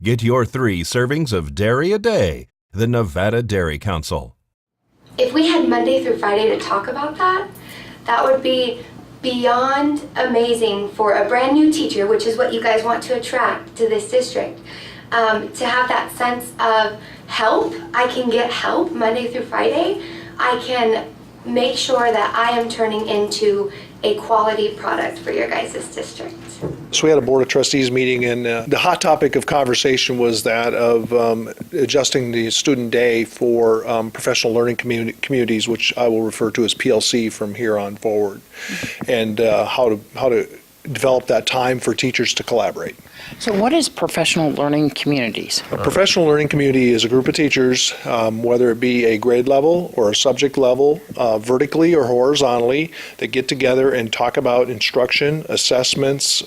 Get your 3 servings of dairy a day. The Nevada Dairy Council. If we had Monday through Friday to talk about that, that would be beyond amazing for a brand new teacher, which is what you guys want to attract to this district. To have that sense of help, I can get help Monday through Friday. I can make sure that I am turning into a quality product for your guys' district. So we had a Board of Trustees meeting, and the hot topic of conversation was that of adjusting the student day for professional learning communities, which I will refer to as PLC from here on forward, and how to develop that time for teachers to collaborate. So what is professional learning communities? A professional learning community is a group of teachers, whether it be a grade level or a subject level, vertically or horizontally, that get together and talk about instruction, assessments,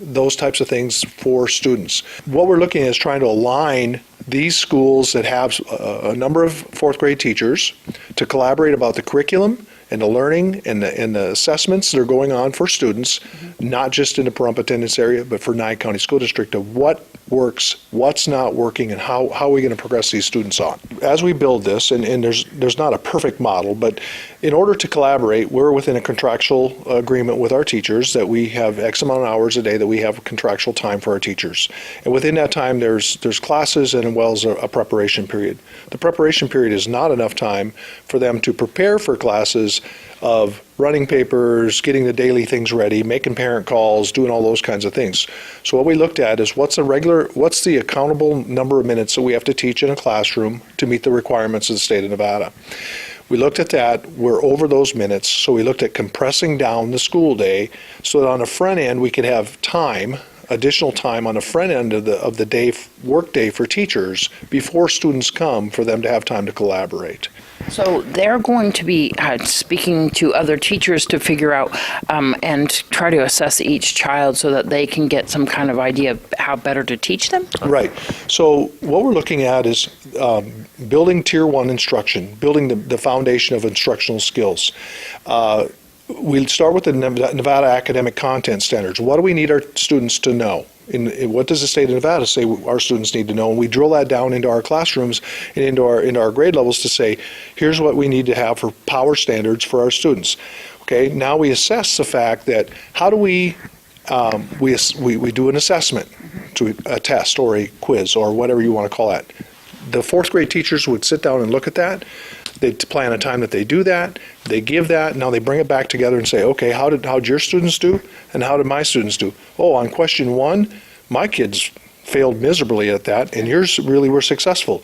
those types of things for students. What we're looking at is trying to align these schools that have a number of fourth grade teachers to collaborate about the curriculum and the learning and the assessments that are going on for students, not just in the Pahrump attendance area, but for Nye County School District, of what works, what's not working, and how are we going to progress these students on. As we build this, and there's not a perfect model, but in order to collaborate, we're within a contractual agreement with our teachers that we have X amount of hours a day that we have contractual time for our teachers. And within that time, there's classes and as well as a preparation period. The preparation period is not enough time for them to prepare for classes of running papers, getting the daily things ready, making parent calls, doing all those kinds of things. So what we looked at is what's the accountable number of minutes that we have to teach in a classroom to meet the requirements of the state of Nevada. We looked at that, we're over those minutes, so we looked at compressing down the school day so that on the front end we could have time, additional time on the front end of the day, work day for teachers before students come, for them to have time to collaborate. So they're going to be speaking to other teachers to figure out and try to assess each child so that they can get some kind of idea of how better to teach them? Right. So what we're looking at is building Tier 1 instruction, building the foundation of instructional skills. We'll start with the Nevada Academic Content Standards. What do we need our students to know? What does the state of Nevada say our students need to know? And we drill that down into our classrooms and into our grade levels to say, here's what we need to have for power standards for our students. Okay, now we assess the fact that how do we do an assessment, to a test or a quiz or whatever you want to call that. The fourth grade teachers would sit down and look at that. They plan a time that they do that, they give that, now they bring it back together and say, okay, how'd your students do and how did my students do? Oh, on question 1, my kids failed miserably at that and yours really were successful.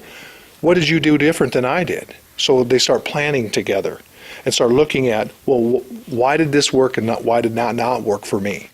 What did you do different than I did? So they start planning together and start looking at, well, why did this work and why did not work for me?